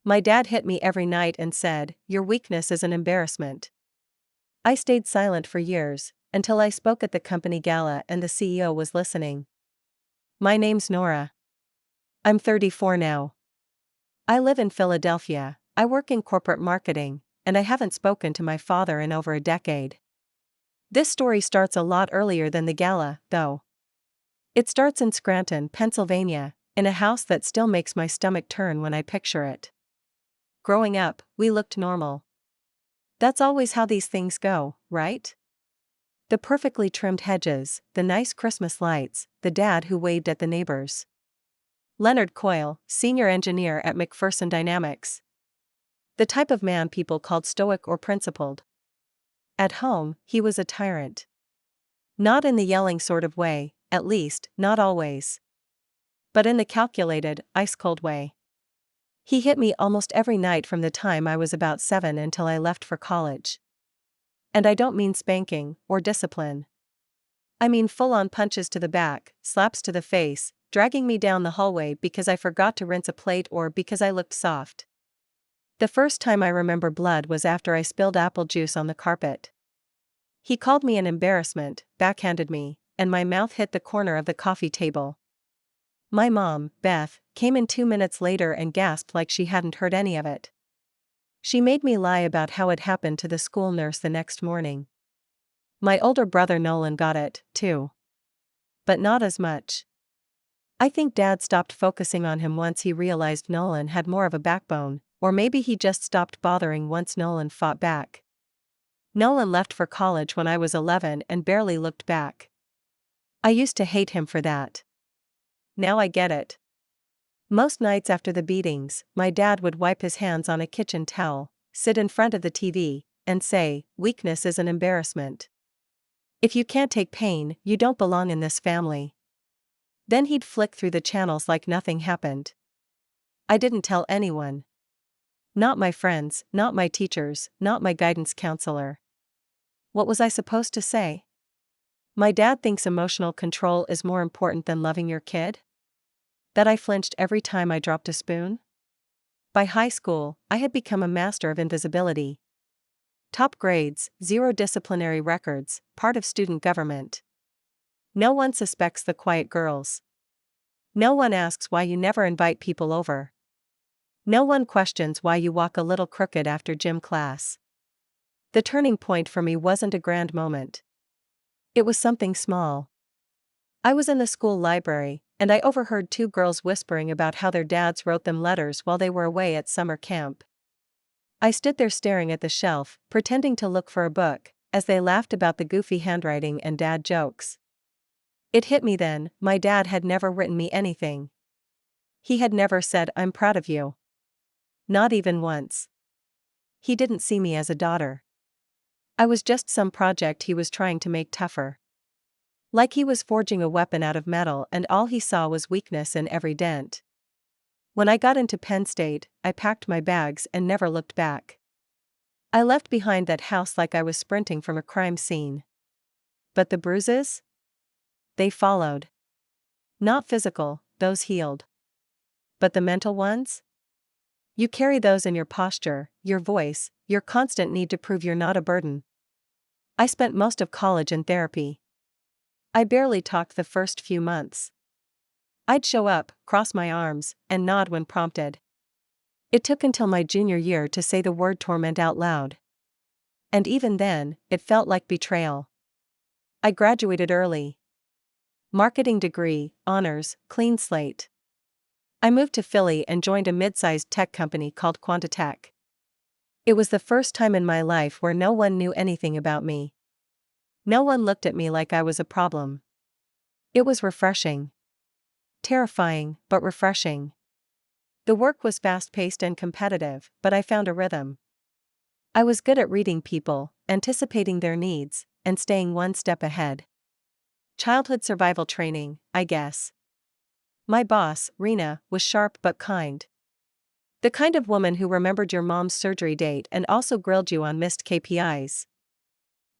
My dad hit me every night and said, "Your weakness is an embarrassment." I stayed silent for years, until I spoke at the company gala and the CEO was listening. My name's Nora. I'm 34 now. I live in Philadelphia, I work in corporate marketing, and I haven't spoken to my father in over a decade. This story starts a lot earlier than the gala, though. It starts in Scranton, Pennsylvania, in a house that still makes my stomach turn when I picture it. Growing up, we looked normal. That's always how these things go, right? The perfectly trimmed hedges, the nice Christmas lights, the dad who waved at the neighbors. Leonard Coyle, senior engineer at McPherson Dynamics. The type of man people called stoic or principled. At home, he was a tyrant. Not in the yelling sort of way, at least, not always. But in the calculated, ice-cold way. He hit me almost every night from the time I was about 7 until I left for college. And I don't mean spanking, or discipline. I mean full-on punches to the back, slaps to the face, dragging me down the hallway because I forgot to rinse a plate or because I looked soft. The first time I remember blood was after I spilled apple juice on the carpet. He called me an embarrassment, backhanded me, and my mouth hit the corner of the coffee table. My mom, Beth, came in 2 minutes later and gasped like she hadn't heard any of it. She made me lie about how it happened to the school nurse the next morning. My older brother Nolan got it, too. But not as much. I think Dad stopped focusing on him once he realized Nolan had more of a backbone, or maybe he just stopped bothering once Nolan fought back. Nolan left for college when I was 11 and barely looked back. I used to hate him for that. Now I get it. Most nights after the beatings, my dad would wipe his hands on a kitchen towel, sit in front of the TV, and say, "Weakness is an embarrassment. If you can't take pain, you don't belong in this family." Then he'd flick through the channels like nothing happened. I didn't tell anyone. Not my friends, not my teachers, not my guidance counselor. What was I supposed to say? My dad thinks emotional control is more important than loving your kid? That I flinched every time I dropped a spoon? By high school, I had become a master of invisibility. Top grades, 0 disciplinary records, part of student government. No one suspects the quiet girls. No one asks why you never invite people over. No one questions why you walk a little crooked after gym class. The turning point for me wasn't a grand moment. It was something small. I was in the school library, and I overheard 2 girls whispering about how their dads wrote them letters while they were away at summer camp. I stood there staring at the shelf, pretending to look for a book, as they laughed about the goofy handwriting and dad jokes. It hit me then, my dad had never written me anything. He had never said, "I'm proud of you." Not even once. He didn't see me as a daughter. I was just some project he was trying to make tougher. Like he was forging a weapon out of metal and all he saw was weakness in every dent. When I got into Penn State, I packed my bags and never looked back. I left behind that house like I was sprinting from a crime scene. But the bruises? They followed. Not physical, those healed. But the mental ones? You carry those in your posture, your voice, your constant need to prove you're not a burden. I spent most of college in therapy. I barely talked the first few months. I'd show up, cross my arms, and nod when prompted. It took until my junior year to say the word torment out loud. And even then, it felt like betrayal. I graduated early. Marketing degree, honors, clean slate. I moved to Philly and joined a mid-sized tech company called Quantitech. It was the first time in my life where no one knew anything about me. No one looked at me like I was a problem. It was refreshing. Terrifying, but refreshing. The work was fast-paced and competitive, but I found a rhythm. I was good at reading people, anticipating their needs, and staying one step ahead. Childhood survival training, I guess. My boss, Rena, was sharp but kind. The kind of woman who remembered your mom's surgery date and also grilled you on missed KPIs.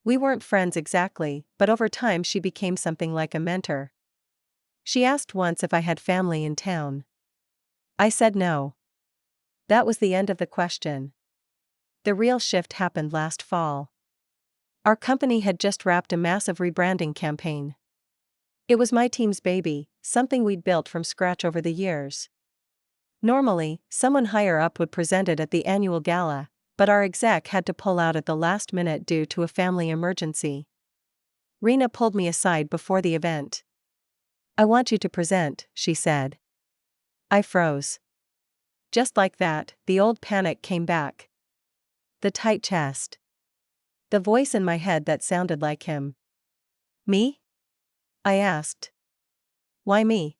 We weren't friends exactly, but over time she became something like a mentor. She asked once if I had family in town. I said no. That was the end of the question. The real shift happened last fall. Our company had just wrapped a massive rebranding campaign. It was my team's baby, something we'd built from scratch over the years. Normally, someone higher up would present it at the annual gala, but our exec had to pull out at the last minute due to a family emergency. Rena pulled me aside before the event. "I want you to present," she said. I froze. Just like that, the old panic came back. The tight chest. The voice in my head that sounded like him. "Me?" I asked. "Why me?"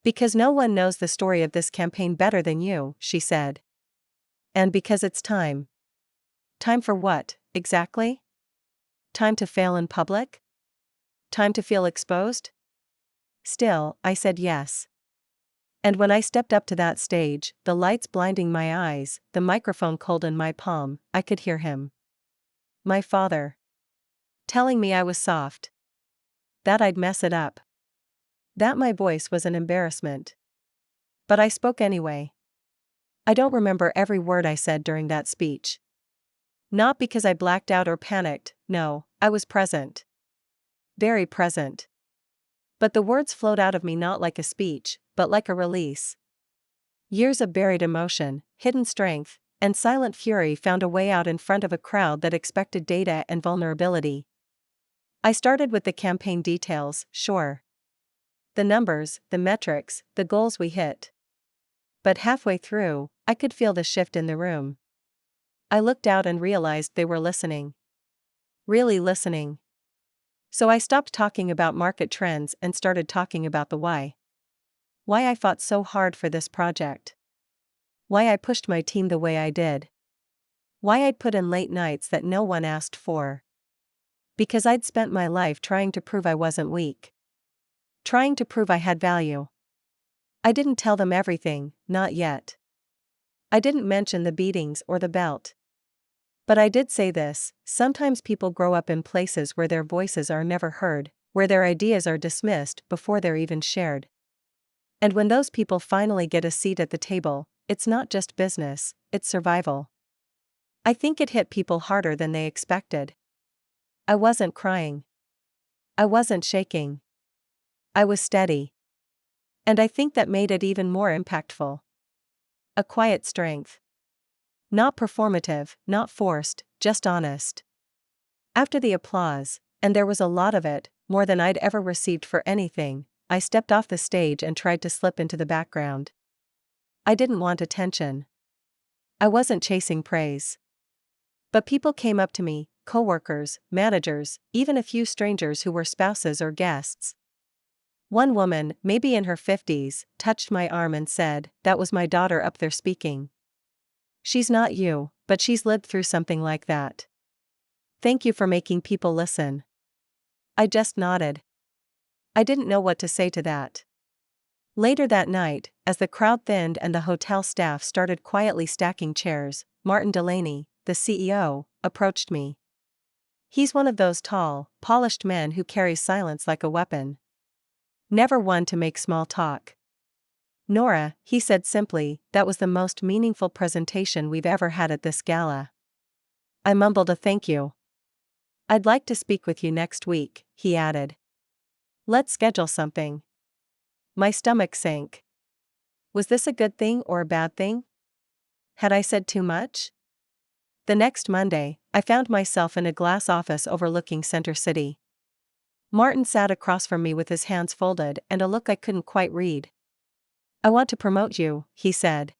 "Because no one knows the story of this campaign better than you," she said. "And because it's time." Time for what, exactly? Time to fail in public? Time to feel exposed? Still, I said yes. And when I stepped up to that stage, the lights blinding my eyes, the microphone cold in my palm, I could hear him. My father. Telling me I was soft. That I'd mess it up. That my voice was an embarrassment. But I spoke anyway. I don't remember every word I said during that speech. Not because I blacked out or panicked, no, I was present. Very present. But the words flowed out of me not like a speech, but like a release. Years of buried emotion, hidden strength, and silent fury found a way out in front of a crowd that expected data and vulnerability. I started with the campaign details, sure. The numbers, the metrics, the goals we hit. But halfway through, I could feel the shift in the room. I looked out and realized they were listening. Really listening. So I stopped talking about market trends and started talking about the why. Why I fought so hard for this project. Why I pushed my team the way I did. Why I'd put in late nights that no one asked for. Because I'd spent my life trying to prove I wasn't weak. Trying to prove I had value. I didn't tell them everything, not yet. I didn't mention the beatings or the belt. But I did say this: sometimes people grow up in places where their voices are never heard, where their ideas are dismissed before they're even shared. And when those people finally get a seat at the table, it's not just business, it's survival. I think it hit people harder than they expected. I wasn't crying. I wasn't shaking. I was steady. And I think that made it even more impactful. A quiet strength. Not performative, not forced, just honest. After the applause, and there was a lot of it, more than I'd ever received for anything, I stepped off the stage and tried to slip into the background. I didn't want attention. I wasn't chasing praise. But people came up to me, coworkers, managers, even a few strangers who were spouses or guests. One woman, maybe in her 50s, touched my arm and said, "That was my daughter up there speaking. She's not you, but she's lived through something like that. Thank you for making people listen." I just nodded. I didn't know what to say to that. Later that night, as the crowd thinned and the hotel staff started quietly stacking chairs, Martin Delaney, the CEO, approached me. He's one of those tall, polished men who carries silence like a weapon. Never one to make small talk. "Nora," he said simply, "that was the most meaningful presentation we've ever had at this gala." I mumbled a thank you. "I'd like to speak with you next week," he added. "Let's schedule something." My stomach sank. Was this a good thing or a bad thing? Had I said too much? The next Monday, I found myself in a glass office overlooking Center City. Martin sat across from me with his hands folded and a look I couldn't quite read. "I want to promote you," he said.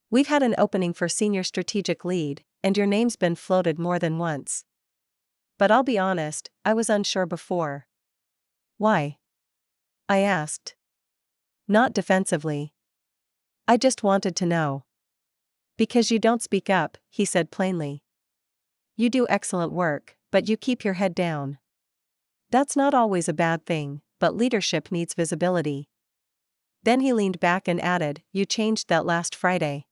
"We've had an opening for senior strategic lead, and your name's been floated more than once. But I'll be honest, I was unsure before." "Why?" I asked. Not defensively. I just wanted to know. "Because you don't speak up," he said plainly. "You do excellent work, but you keep your head down. That's not always a bad thing, but leadership needs visibility." Then he leaned back and added, "You changed that last Friday.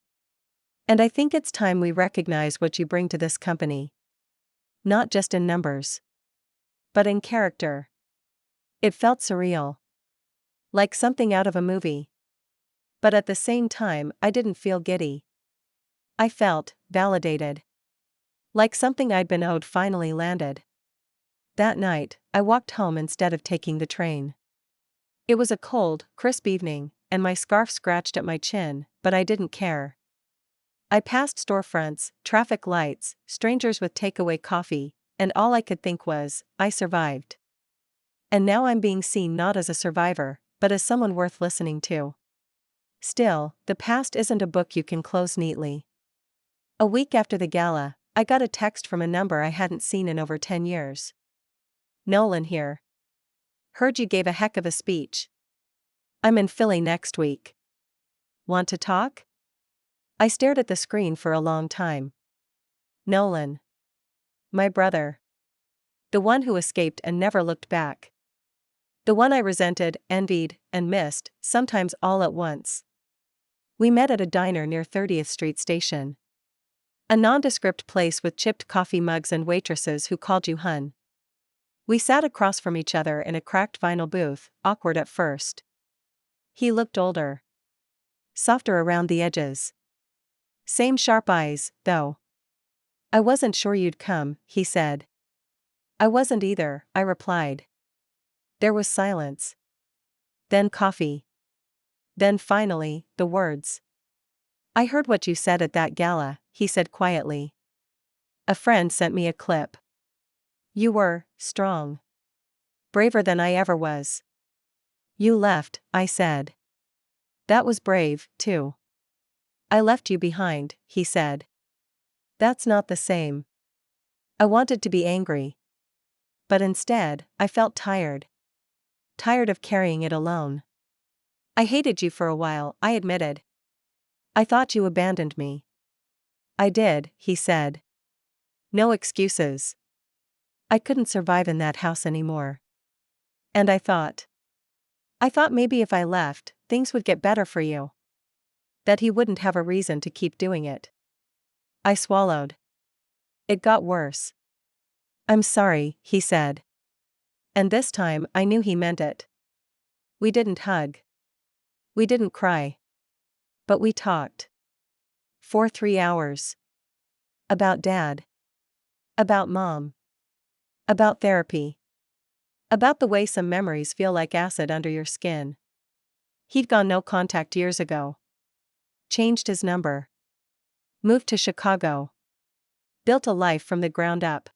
And I think it's time we recognize what you bring to this company. Not just in numbers, but in character." It felt surreal. Like something out of a movie. But at the same time, I didn't feel giddy. I felt validated. Like something I'd been owed finally landed. That night, I walked home instead of taking the train. It was a cold, crisp evening, and my scarf scratched at my chin, but I didn't care. I passed storefronts, traffic lights, strangers with takeaway coffee, and all I could think was, I survived. And now I'm being seen not as a survivor, but as someone worth listening to. Still, the past isn't a book you can close neatly. A week after the gala, I got a text from a number I hadn't seen in over 10 years. Nolan here. Heard you gave a heck of a speech. I'm in Philly next week. Want to talk? I stared at the screen for a long time. Nolan. My brother. The one who escaped and never looked back. The one I resented, envied, and missed, sometimes all at once. We met at a diner near 30th Street Station. A nondescript place with chipped coffee mugs and waitresses who called you hun. We sat across from each other in a cracked vinyl booth, awkward at first. He looked older. Softer around the edges. Same sharp eyes, though. I wasn't sure you'd come, he said. I wasn't either, I replied. There was silence. Then coffee. Then finally, the words. I heard what you said at that gala, he said quietly. A friend sent me a clip. You were strong. Braver than I ever was. You left, I said. That was brave, too. I left you behind, he said. That's not the same. I wanted to be angry. But instead, I felt tired. Tired of carrying it alone. I hated you for a while, I admitted. I thought you abandoned me. I did, he said. No excuses. I couldn't survive in that house anymore. And I thought maybe if I left, things would get better for you. That he wouldn't have a reason to keep doing it. I swallowed. It got worse. I'm sorry, he said. And this time I knew he meant it. We didn't hug. We didn't cry. But we talked. For 3 hours. About Dad. About Mom. About therapy. About the way some memories feel like acid under your skin. He'd gone no contact years ago. Changed his number. Moved to Chicago. Built a life from the ground up.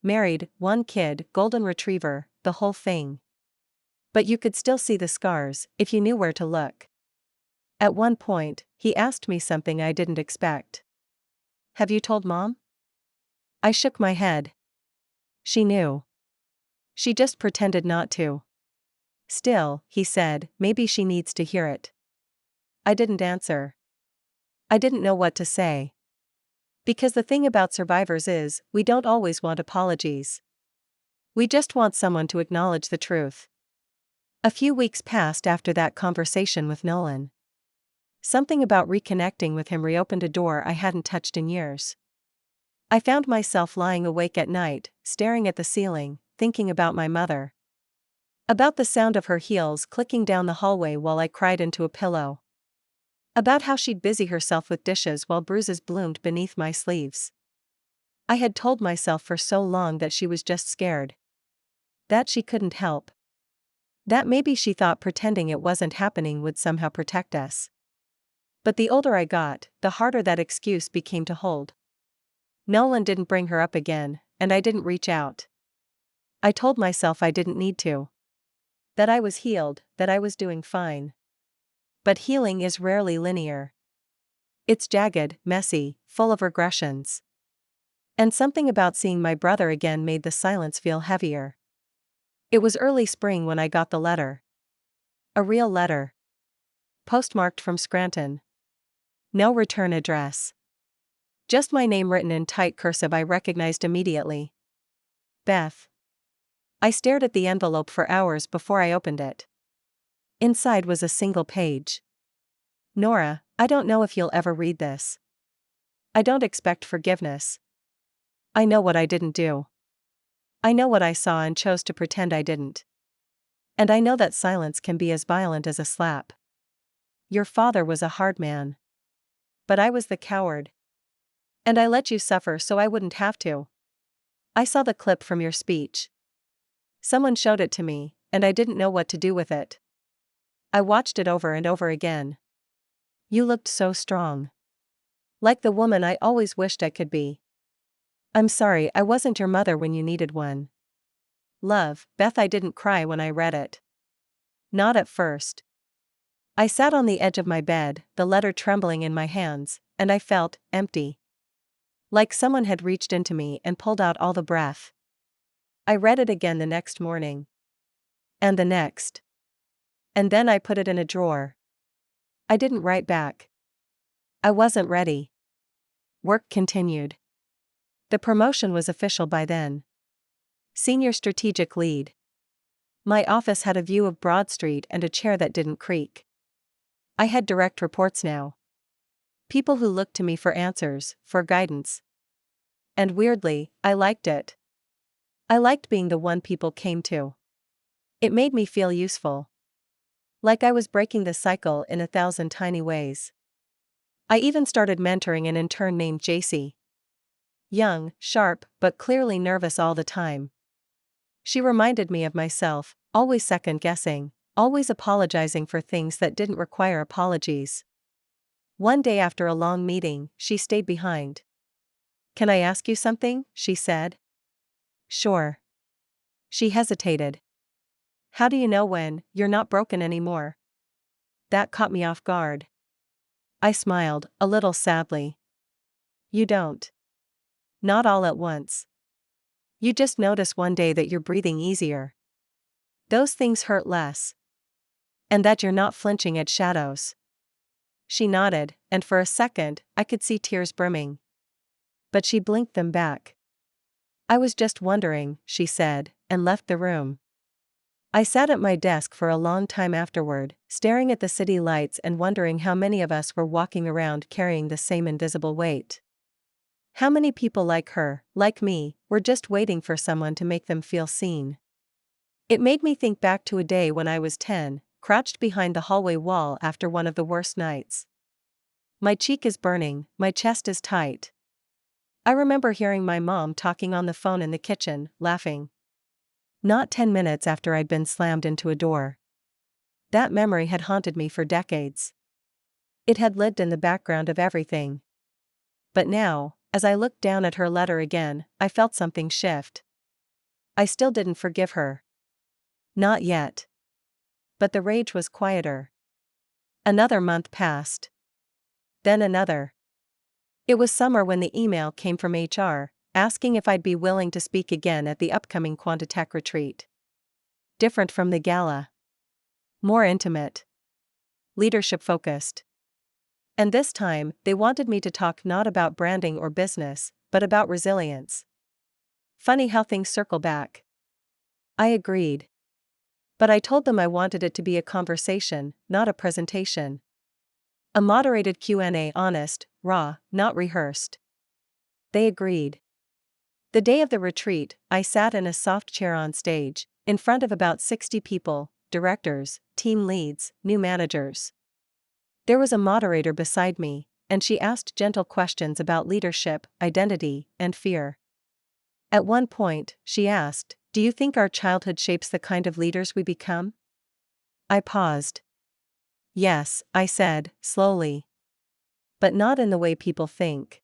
Married, 1 kid, golden retriever, the whole thing. But you could still see the scars, if you knew where to look. At one point, he asked me something I didn't expect. Have you told Mom? I shook my head. She knew. She just pretended not to. Still, he said, maybe she needs to hear it. I didn't answer. I didn't know what to say. Because the thing about survivors is, we don't always want apologies. We just want someone to acknowledge the truth. A few weeks passed after that conversation with Nolan. Something about reconnecting with him reopened a door I hadn't touched in years. I found myself lying awake at night, staring at the ceiling, thinking about my mother. About the sound of her heels clicking down the hallway while I cried into a pillow. About how she'd busy herself with dishes while bruises bloomed beneath my sleeves. I had told myself for so long that she was just scared. That she couldn't help. That maybe she thought pretending it wasn't happening would somehow protect us. But the older I got, the harder that excuse became to hold. Nolan didn't bring her up again, and I didn't reach out. I told myself I didn't need to. That I was healed, that I was doing fine. But healing is rarely linear. It's jagged, messy, full of regressions. And something about seeing my brother again made the silence feel heavier. It was early spring when I got the letter. A real letter. Postmarked from Scranton. No return address. Just my name written in tight cursive I recognized immediately. Beth. I stared at the envelope for hours before I opened it. Inside was a single page. Nora, I don't know if you'll ever read this. I don't expect forgiveness. I know what I didn't do. I know what I saw and chose to pretend I didn't. And I know that silence can be as violent as a slap. Your father was a hard man. but I was the coward. And I let you suffer so I wouldn't have to. I saw the clip from your speech. Someone showed it to me, and I didn't know what to do with it. I watched it over and over again. You looked so strong. Like the woman I always wished I could be. I'm sorry I wasn't your mother when you needed one. Love, Beth. I didn't cry when I read it. Not at first. I sat on the edge of my bed, the letter trembling in my hands, and I felt empty. Like someone had reached into me and pulled out all the breath. I read it again the next morning. And the next. And then I put it in a drawer. I didn't write back. I wasn't ready. Work continued. The promotion was official by then. Senior strategic lead. My office had a view of Broad Street and a chair that didn't creak. I had direct reports now. People who looked to me for answers, for guidance. And weirdly, I liked it. I liked being the one people came to. It made me feel useful. Like I was breaking the cycle in 1,000 tiny ways. I even started mentoring an intern named JC. Young, sharp, but clearly nervous all the time. She reminded me of myself, always second-guessing, always apologizing for things that didn't require apologies. One day after a long meeting, she stayed behind. Can I ask you something? She said. Sure. She hesitated. How do you know when you're not broken anymore? That caught me off guard. I smiled, a little sadly. You don't. Not all at once. You just notice one day that you're breathing easier. Those things hurt less. And that you're not flinching at shadows. She nodded, and for a second, I could see tears brimming. But she blinked them back. I was just wondering, she said, and left the room. I sat at my desk for a long time afterward, staring at the city lights and wondering how many of us were walking around carrying the same invisible weight. How many people like her, like me, were just waiting for someone to make them feel seen. It made me think back to a day when I was 10, crouched behind the hallway wall after one of the worst nights. My cheek is burning, my chest is tight. I remember hearing my mom talking on the phone in the kitchen, laughing. Not 10 minutes after I'd been slammed into a door. That memory had haunted me for decades. It had lived in the background of everything. But now, as I looked down at her letter again, I felt something shift. I still didn't forgive her. Not yet. But the rage was quieter. Another month passed. Then another. It was summer when the email came from HR, asking if I'd be willing to speak again at the upcoming Quantitech retreat. Different from the gala. More intimate. Leadership-focused. And this time, they wanted me to talk not about branding or business, but about resilience. Funny how things circle back. I agreed. But I told them I wanted it to be a conversation, not a presentation. A moderated Q&A, honest, raw, not rehearsed. They agreed. The day of the retreat, I sat in a soft chair on stage, in front of about 60 people, directors, team leads, new managers. There was a moderator beside me, and she asked gentle questions about leadership, identity, and fear. At one point, she asked, "Do you think our childhood shapes the kind of leaders we become?" I paused. Yes, I said, slowly. But not in the way people think.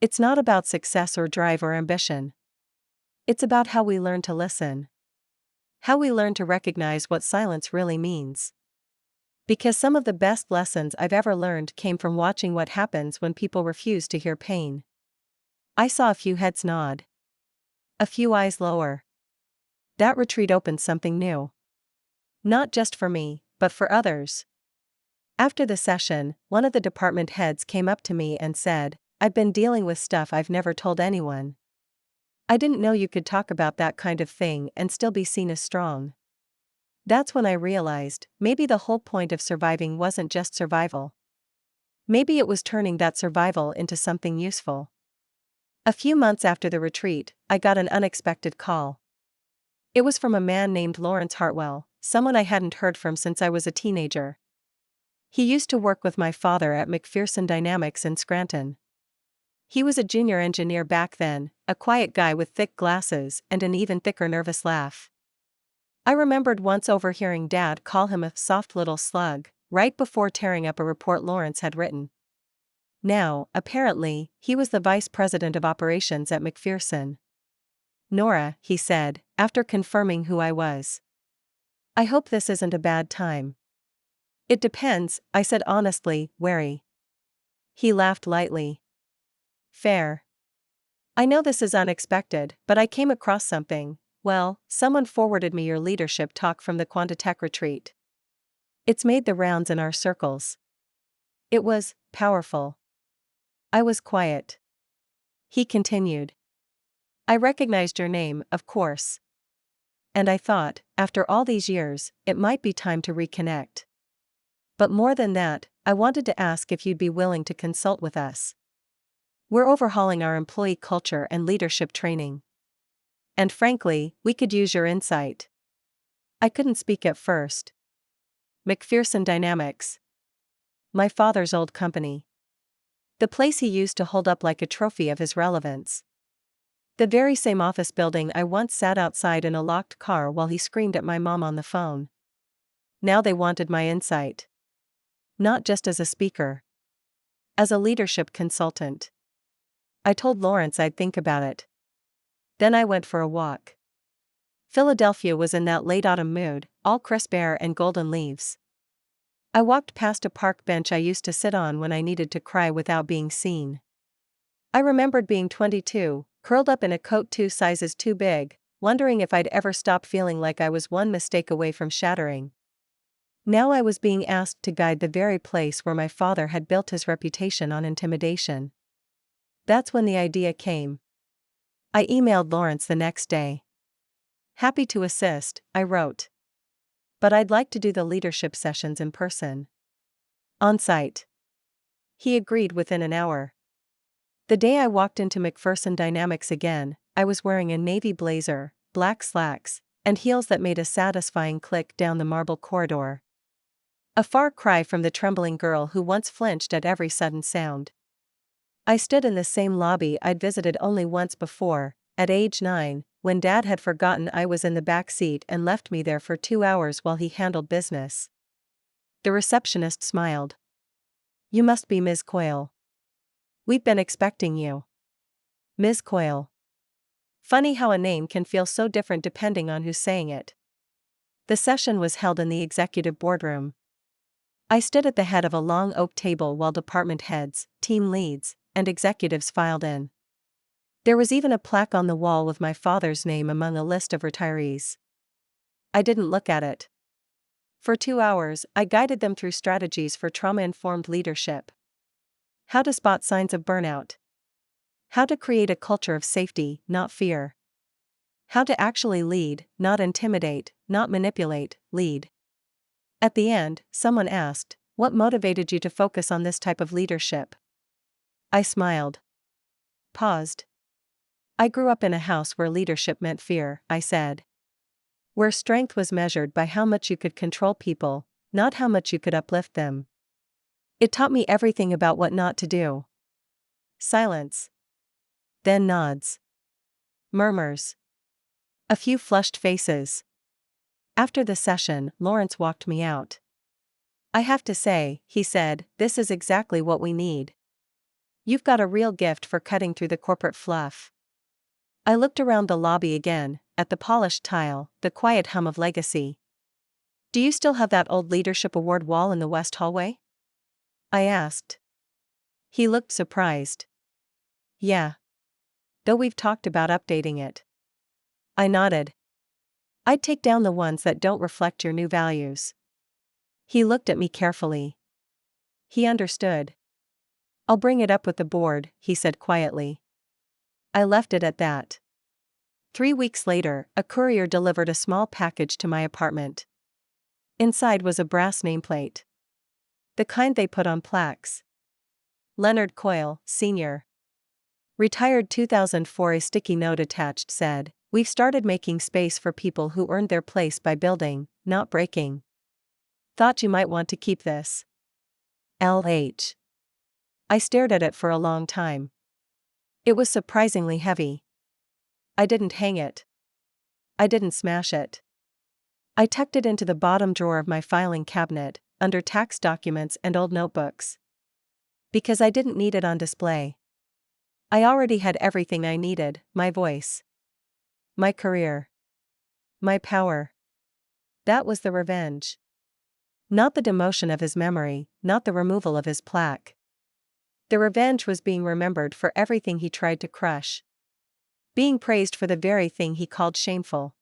It's not about success or drive or ambition. It's about how we learn to listen. How we learn to recognize what silence really means. Because some of the best lessons I've ever learned came from watching what happens when people refuse to hear pain. I saw a few heads nod. A few eyes lower. That retreat opened something new. Not just for me, but for others. After the session, one of the department heads came up to me and said, "I've been dealing with stuff I've never told anyone. I didn't know you could talk about that kind of thing and still be seen as strong." That's when I realized, maybe the whole point of surviving wasn't just survival. Maybe it was turning that survival into something useful. A few months after the retreat, I got an unexpected call. It was from a man named Lawrence Hartwell, someone I hadn't heard from since I was a teenager. He used to work with my father at McPherson Dynamics in Scranton. He was a junior engineer back then, a quiet guy with thick glasses and an even thicker nervous laugh. I remembered once overhearing Dad call him a soft little slug, right before tearing up a report Lawrence had written. Now, apparently, he was the vice president of operations at McPherson. "Nora," he said, after confirming who I was. "I hope this isn't a bad time." "It depends," I said honestly, wary. He laughed lightly. "Fair. I know this is unexpected, but I came across something. Well, someone forwarded me your leadership talk from the Quantatech retreat. It's made the rounds in our circles. It was powerful." I was quiet. He continued. "I recognized your name, of course. And I thought, after all these years, it might be time to reconnect. But more than that, I wanted to ask if you'd be willing to consult with us. We're overhauling our employee culture and leadership training. And frankly, we could use your insight." I couldn't speak at first. McPherson Dynamics. My father's old company. The place he used to hold up like a trophy of his relevance. The very same office building I once sat outside in a locked car while he screamed at my mom on the phone. Now they wanted my insight. Not just as a speaker. As a leadership consultant. I told Lawrence I'd think about it. Then I went for a walk. Philadelphia was in that late autumn mood, all crisp air and golden leaves. I walked past a park bench I used to sit on when I needed to cry without being seen. I remembered being 22, curled up in a coat 2 sizes too big, wondering if I'd ever stop feeling like I was one mistake away from shattering. Now I was being asked to guide the very place where my father had built his reputation on intimidation. That's when the idea came. I emailed Lawrence the next day. "Happy to assist," I wrote. "But I'd like to do the leadership sessions in person. On site." He agreed within an hour. The day I walked into McPherson Dynamics again, I was wearing a navy blazer, black slacks, and heels that made a satisfying click down the marble corridor. A far cry from the trembling girl who once flinched at every sudden sound. I stood in the same lobby I'd visited only once before, at age 9, when Dad had forgotten I was in the back seat and left me there for 2 hours while he handled business. The receptionist smiled. "You must be Ms. Coyle. We've been expecting you." Ms. Coyle. Funny how a name can feel so different depending on who's saying it. The session was held in the executive boardroom. I stood at the head of a long oak table while department heads, team leads, and executives filed in. There was even a plaque on the wall with my father's name among a list of retirees. I didn't look at it. For 2 hours, I guided them through strategies for trauma-informed leadership. How to spot signs of burnout. How to create a culture of safety, not fear. How to actually lead, not intimidate, not manipulate, lead. At the end, someone asked, "What motivated you to focus on this type of leadership?" I smiled. Paused. "I grew up in a house where leadership meant fear," I said. "Where strength was measured by how much you could control people, not how much you could uplift them. It taught me everything about what not to do." Silence. Then nods. Murmurs. A few flushed faces. After the session, Lawrence walked me out. "I have to say," he said, "this is exactly what we need. You've got a real gift for cutting through the corporate fluff." I looked around the lobby again, at the polished tile, the quiet hum of legacy. "Do you still have that old leadership award wall in the west hallway?" I asked. He looked surprised. "Yeah. Though we've talked about updating it." I nodded. "I'd take down the ones that don't reflect your new values." He looked at me carefully. He understood. "I'll bring it up with the board," he said quietly. I left it at that. 3 weeks later, a courier delivered a small package to my apartment. Inside was a brass nameplate. The kind they put on plaques. Leonard Coyle, Sr. Retired 2004. A sticky note attached said, "We've started making space for people who earned their place by building, not breaking. Thought you might want to keep this." LH. I stared at it for a long time. It was surprisingly heavy. I didn't hang it. I didn't smash it. I tucked it into the bottom drawer of my filing cabinet, under tax documents and old notebooks. Because I didn't need it on display. I already had everything I needed: my voice, my career, my power. That was the revenge. Not the demotion of his memory, not the removal of his plaque. The revenge was being remembered for everything he tried to crush. Being praised for the very thing he called shameful.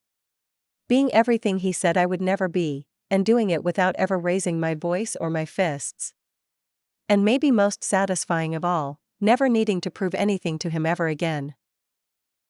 Being everything he said I would never be, and doing it without ever raising my voice or my fists. And maybe most satisfying of all, never needing to prove anything to him ever again.